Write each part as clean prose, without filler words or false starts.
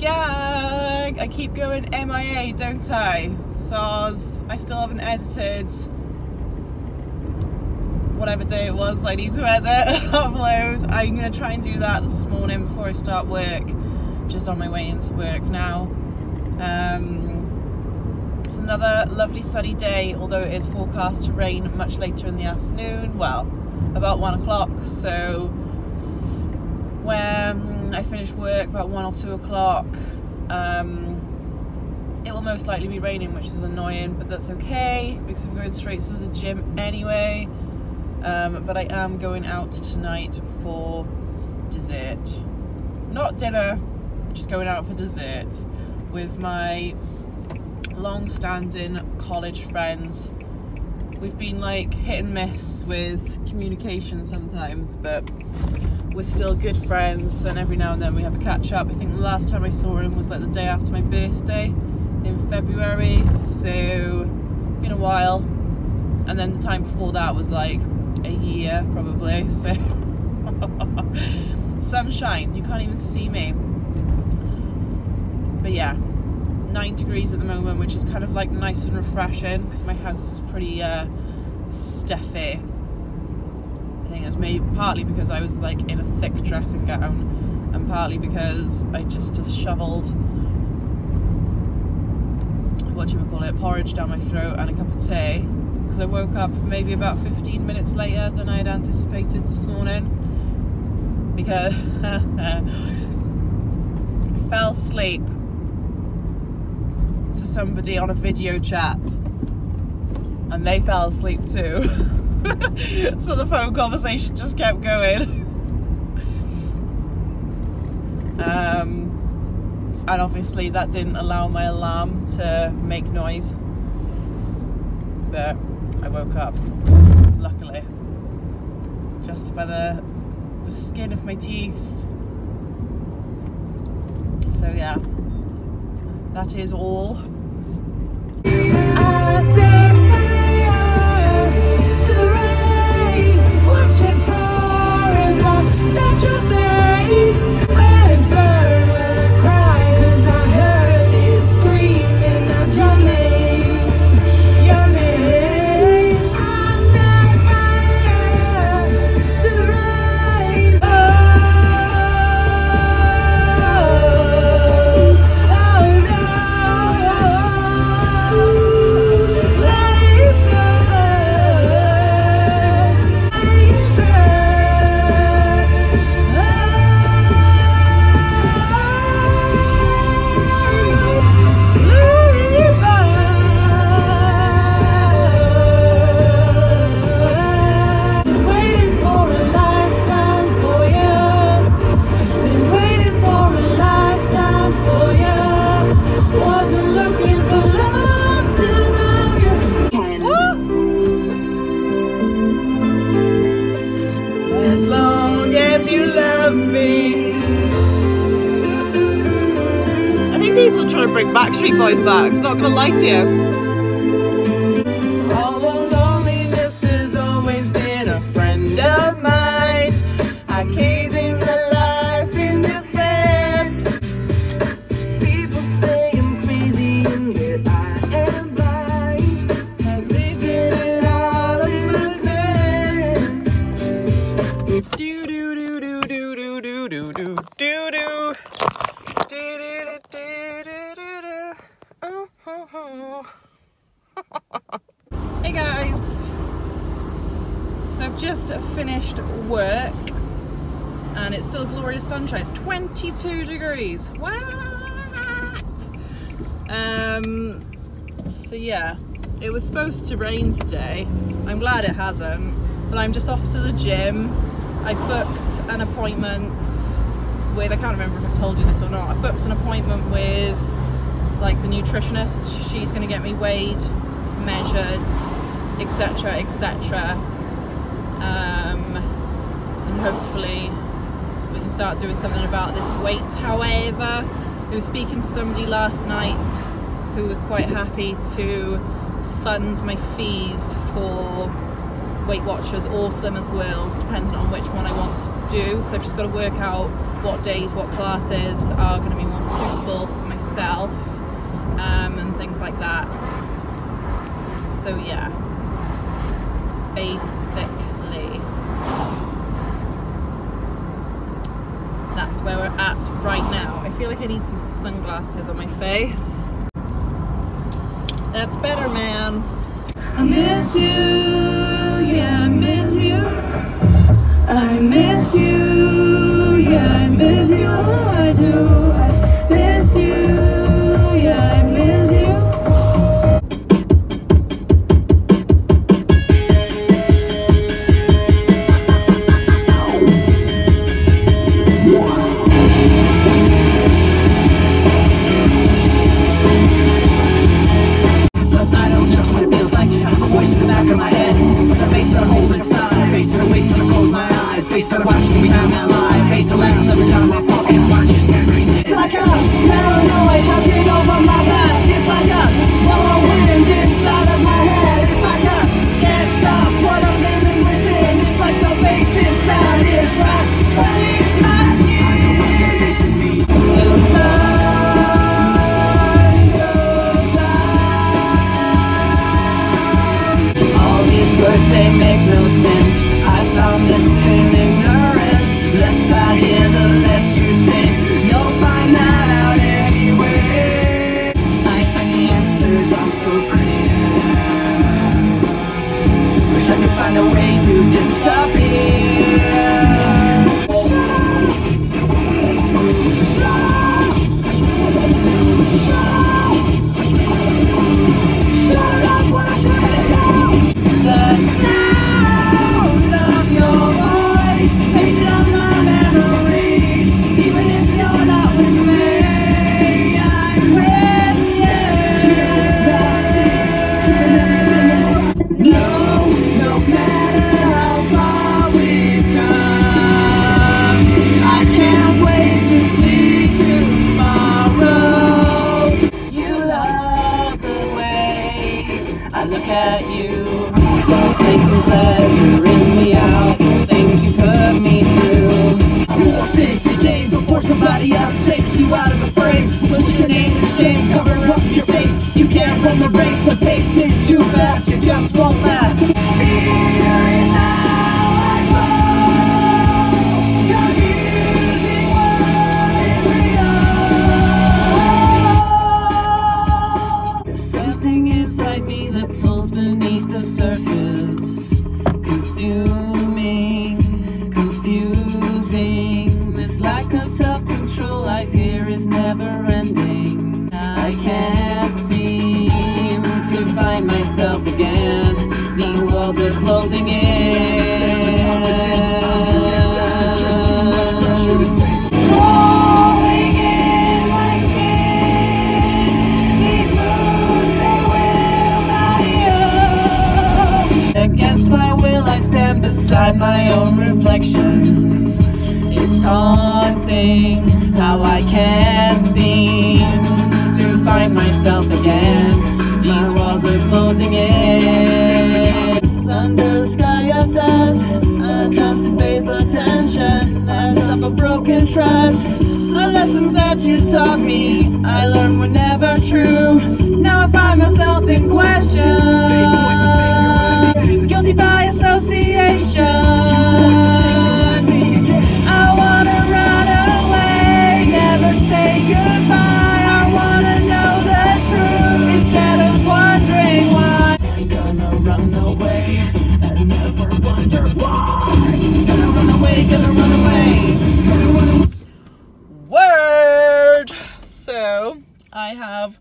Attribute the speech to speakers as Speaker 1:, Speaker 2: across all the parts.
Speaker 1: gang! I keep going MIA, don't I? Soz, I still haven't edited whatever day it was I need to edit upload. I'm gonna try and do that this morning before I start work. Just on my way into work now. It's another lovely sunny day, although it is forecast to rain much later in the afternoon. Well, about 1 o'clock. So when I finish work about 1 or 2 o'clock, it will most likely be raining, which is annoying, but that's okay because I'm going straight to the gym anyway. But I am going out tonight for dessert. Not dinner, just going out for dessert with my long-standing college friends. We've been like hit and miss with communication sometimes, but we're still good friends, and every now and then we have a catch up. I think the last time I saw him was like the day after my birthday in February, so been a while. And then the time before that was like a year probably, so sunshine, you can't even see me. But yeah, 9 degrees at the moment, which is kind of like nice and refreshing because my house was pretty stuffy. I think that's maybe partly because I was like in a thick dressing gown, and partly because I just shoveled porridge down my throat and a cup of tea, because I woke up maybe about 15 minutes later than I had anticipated this morning, because I fell asleep to somebody on a video chat and they fell asleep too. So the phone conversation just kept going. And obviously that didn't allow my alarm to make noise, but I woke up, luckily, just by the skin of my teeth. So yeah, that is all. I set fire to the rain, watch it pour as I touch your face. Let it burn, let it cry, 'cause I heard you screaming out your name, your name. I set fire to the rain. People trying to bring Backstreet Boys back, not gonna lie to you. Although loneliness has always been a friend of mine, I caved in my life in this bed. People say I'm crazy and that I am blind. I've wasted it all of my friends. Do do do do do do do do do do do. Hey guys, so I've just finished work and it's still glorious sunshine. It's 22 degrees. What? So yeah, it was supposed to rain today. I'm glad it hasn't, but I'm just off to the gym. I booked an appointment with, I can't remember if I've told you this or not, I booked an appointment with like the nutritionist. She's going to get me weighed, measured, etc, etc, and hopefully we can start doing something about this weight. However, I was speaking to somebody last night who was quite happy to fund my fees for Weight Watchers or Slimmers World, depending on which one I want to do. So I've just got to work out what days, what classes are going to be more suitable for myself, and things like that. So yeah, basically that's where we're at right now. I feel like I need some sunglasses on my face. That's better, man. I miss you, yeah, I miss you. I miss you, yeah, I miss you. I do. I miss you, yeah, I miss you.
Speaker 2: That watching me down that line, face the laughs every time I fucking watch it every day. It's like a paranoid walking over my back. It's like a whirlwind inside of my head. It's like a can't stop what I'm living within. It's like the bass inside is right beneath my skin. The sun goes down. All these words, they make no sense. I found this in ignorance. Less I hear, the less you sing. You'll find that out anyway. I find the answers, I'm so clear. Wish I could find a way to disappear. Shut up when I tell you now. The sound of your voice painted on my memories. Even if you're not with me, I'm with you. No matter how far we've come, I can't wait to see tomorrow. You love the way I look at you. Taking pleasure in the out things you put me through. You will think the game before somebody else takes you out of the frame. Put your name in shame, cover up your face. You can't run the race, the pace is too fast. You just won't last. Fear is how I roll. Confusing what is real. There's something inside me that pulls beneath the surface, consuming, confusing. This lack of self-control I fear is never ending. I can't seem to find myself again. These walls are closing in. Crawling in my skin. These moods, they will not heal. Against my will I stand beside my own reflection. It's haunting how I can't seem to find myself again. These walls are closing in. Under the sky of dust, a constant bathe for attention. As of a broken trust, the lessons that you taught me I learned were never true. Now I find myself in question, guilty by association. I wanna run away, never say goodbye. I wanna know the truth instead of wondering why. I'm gonna run away and never wonder why. Gonna run away, gonna run away, gonna run away. Word! So, I have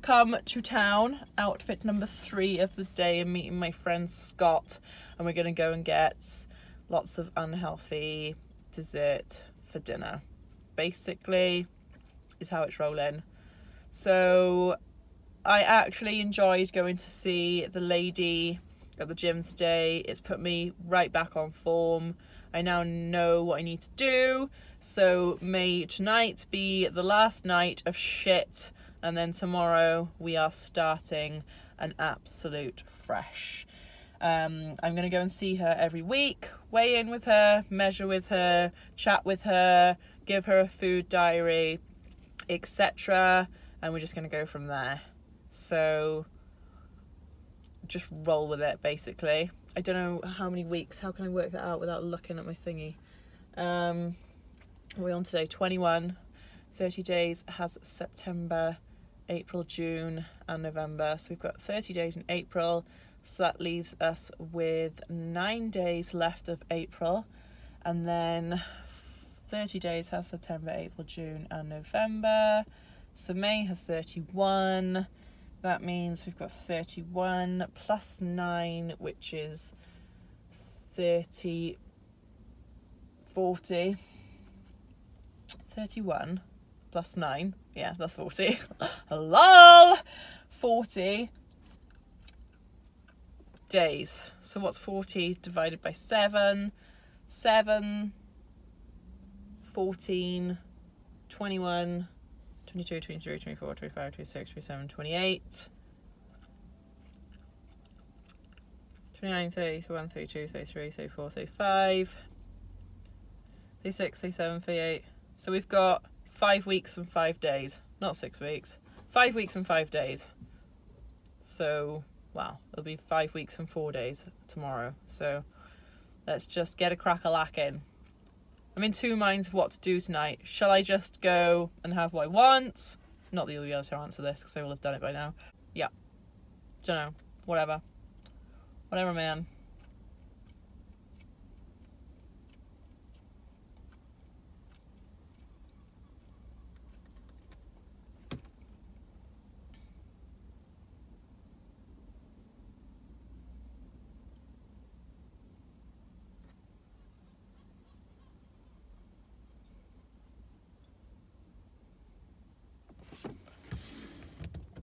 Speaker 2: come to town, outfit number 3 of the day, and meeting my friend Scott, and we're gonna go and get lots of unhealthy dessert for dinner. Basically, is how it's rolling. So I actually enjoyed going to see the lady at the gym today. It's put me right back on form. I now know what I need to do. So may tonight be the last night of shit, and then tomorrow we are starting an absolute fresh.
Speaker 1: I'm going to go and see her every week, weigh in with her, measure with her, chat with her, give her a food diary, etc. And we're just going to go from there. So just roll with it, basically. I don't know how many weeks. How can I work that out without looking at my thingy? We're on today, 21. 30 days has September, April, June and November. So we've got 30 days in April. So that leaves us with 9 days left of April. And then 30 days have September, April, June and November. So May has 31. That means we've got 31 plus 9, which is 30, 40. 31 plus 9. Yeah, that's 40. Lol! 40 days. So what's 40 divided by 7? 7, 14, 21, 22, 23, 24, 25, 26, 27, 28, 29, 30, 31, 32, 33, 34, 35, 36, 37, 38. So we've got 5 weeks and 5 days. Not 6 weeks. 5 weeks and 5 days. So, wow, it'll be 5 weeks and 4 days tomorrow. So let's just get a crack-a-lackin'. I'm in two minds of what to do tonight. Shall I just go and have what I want? Not that you'll be able to answer this because I will have done it by now. Yeah. Don't know. Whatever. Whatever, man.